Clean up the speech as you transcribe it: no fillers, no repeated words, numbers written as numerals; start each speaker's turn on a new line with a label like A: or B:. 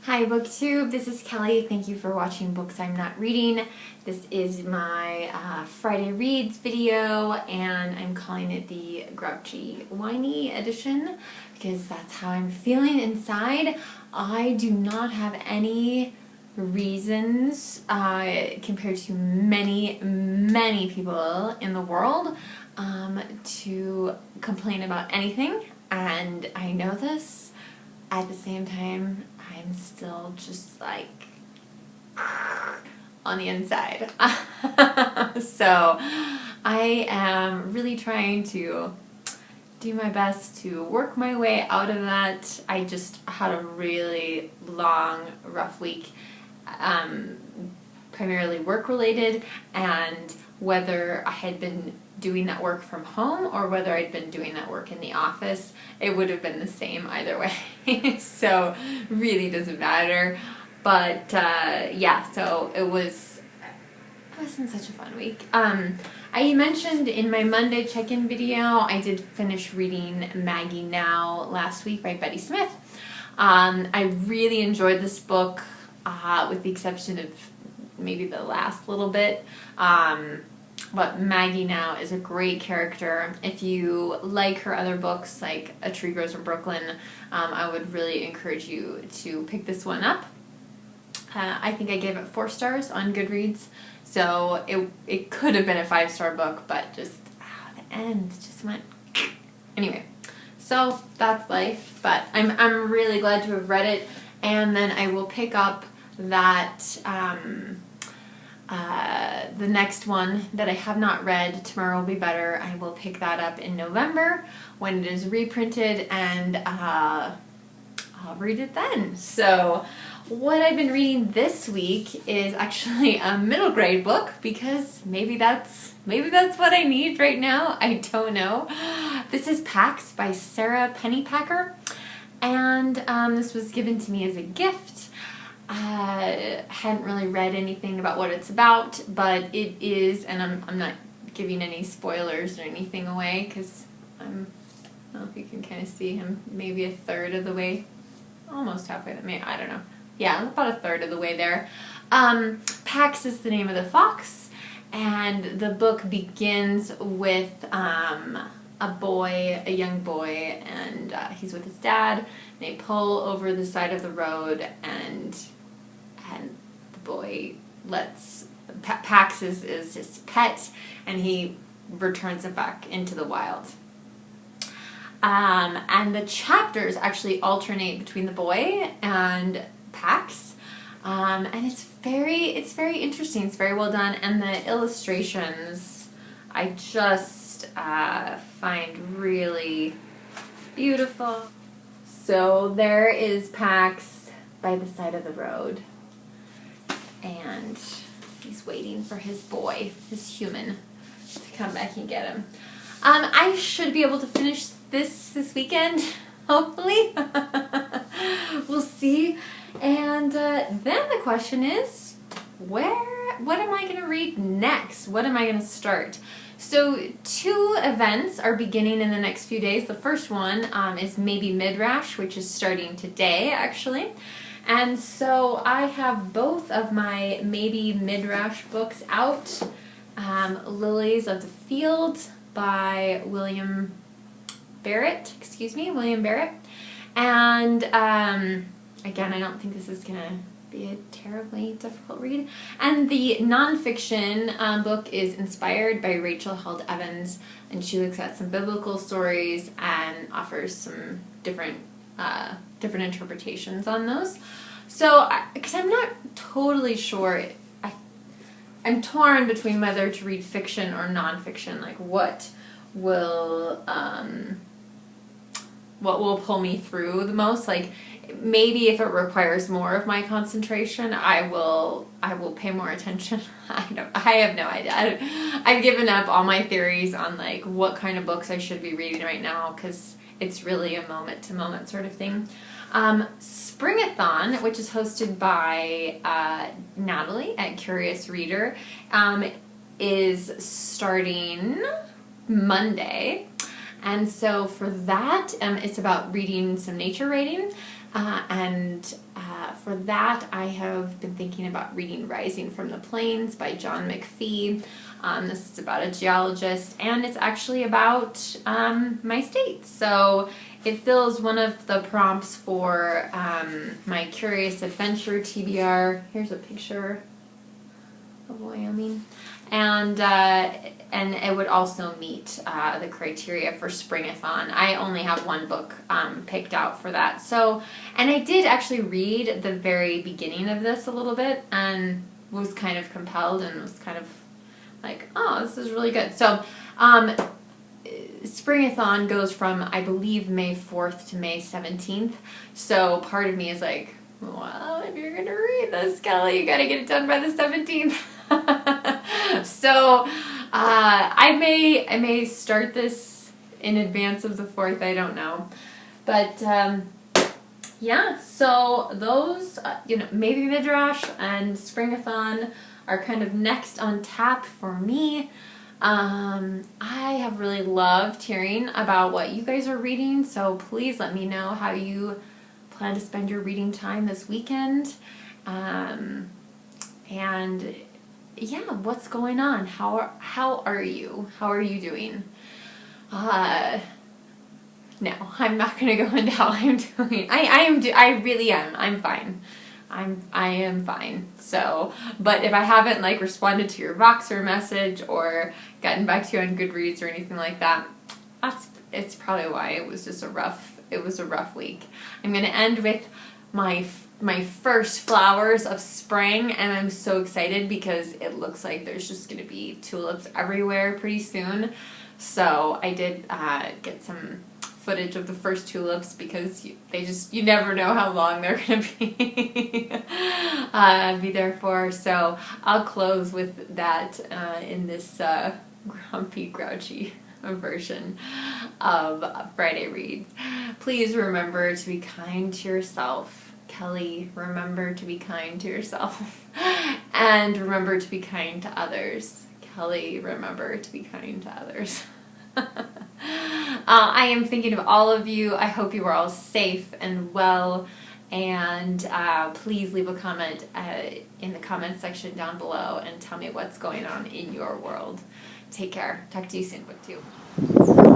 A: Hi BookTube, this is Kelly. Thank you for watching Books I'm Not Reading. This is my Friday Reads video, and I'm calling it the Grouchy Whiny edition because that's how I'm feeling inside. I do not have any reasons compared to many people in the world to complain about anything, and I know this. At the same time, I'm still just like on the inside. So I am really trying to do my best to work my way out of that. I just had a really long, rough week, primarily work related, and whether I had been doing that work from home or whether I'd been doing that work in the office, it would have been the same either way. So really doesn't matter. But yeah, so it wasn't such a fun week. I mentioned in my Monday check-in video, I did finish reading Maggie Now last week by Betty Smith. I really enjoyed this book, with the exception of maybe the last little bit. But Maggie Now is a great character. If you like her other books, like A Tree Grows in Brooklyn, I would really encourage you to pick this one up. I think I gave it 4 stars on Goodreads, so it could have been a 5-star book, but just the end just went anyway. So that's life, but I'm really glad to have read it, and then I will pick up that the next one that I have not read, Tomorrow Will Be Better. I will pick that up in November when it is reprinted, and I'll read it then. So what I've been reading this week is actually a middle grade book, because maybe that's what I need right now. I don't know. This is Pax by Sarah Pennypacker, and this was given to me as a gift. I hadn't really read anything about what it's about, but it is, and I'm not giving any spoilers or anything away, because I don't know if you can kind of see him, maybe a third of the way, almost halfway, I don't know. Yeah, about a third of the way there. Pax is the name of the fox, and the book begins with a young boy, and he's with his dad, and they pull over the side of the road, and the boy Pax is his pet, and he returns it back into the wild. And the chapters actually alternate between the boy and Pax, and it's very interesting. It's very well done, and the illustrations I just find really beautiful. So there is Pax by the side of the road, and he's waiting for his boy, his human, to come back and get him. I should be able to finish this weekend, hopefully. We'll see. And then the question is, what am I going to read next? What am I going to start? So 2 events are beginning in the next few days. The first one is Midrash, which is starting today, actually. And so I have both of my Midrash books out. Lilies of the Field by William Barrett. And again, I don't think this is going to be a terribly difficult read. And the nonfiction book is Inspired by Rachel Held Evans, and she looks at some biblical stories and offers some different interpretations on those. So, because I'm not totally sure, I'm torn between whether to read fiction or nonfiction. Like, what will pull me through the most? Like, maybe if it requires more of my concentration, I will pay more attention. I have no idea. I've given up all my theories on like what kind of books I should be reading right now, because it's really a moment to moment sort of thing. Springathon, which is hosted by Natalie at Curious Reader, is starting Monday. And so for that, it's about reading some nature writing, and for that, I have been thinking about reading Rising from the Plains by John McPhee. This is about a geologist, and it's actually about my state. So it fills one of the prompts for my Curious Adventure TBR. Here's a picture of Wyoming. And it would also meet the criteria for springathon. I only have one book picked out for that. So, and I did actually read the very beginning of this a little bit and was kind of compelled and was kind of like, oh, this is really good. So, springathon goes from, I believe, May 4th to May 17th. So part of me is like, well, if you're going to read this, Kelly, you got to get it done by the 17th. So I may start this in advance of the 4th. I don't know, but yeah. So those maybe Midrash and Springathon are kind of next on tap for me. I have really loved hearing about what you guys are reading. So please let me know how you plan to spend your reading time this weekend. And yeah, what's going on? How are you? How are you doing? No, I'm not going to go into how I'm doing. I really am. I'm fine. I am fine. So, but if I haven't responded to your Voxer message or gotten back to you on Goodreads or anything like that, it's probably why it was a rough week. I'm going to end with my first flowers of spring, and I'm so excited because it looks like there's just going to be tulips everywhere pretty soon. So I did get some footage of the first tulips because you never know how long they're going to be there for. So I'll close with that in this grumpy, grouchy version of Friday Reads. Please remember to be kind to yourself. Kelly, remember to be kind to yourself. And remember to be kind to others. Kelly, remember to be kind to others. I am thinking of all of you. I hope you are all safe and well. And please leave a comment in the comment section down below and tell me what's going on in your world. Take care. Talk to you soon. Book 2.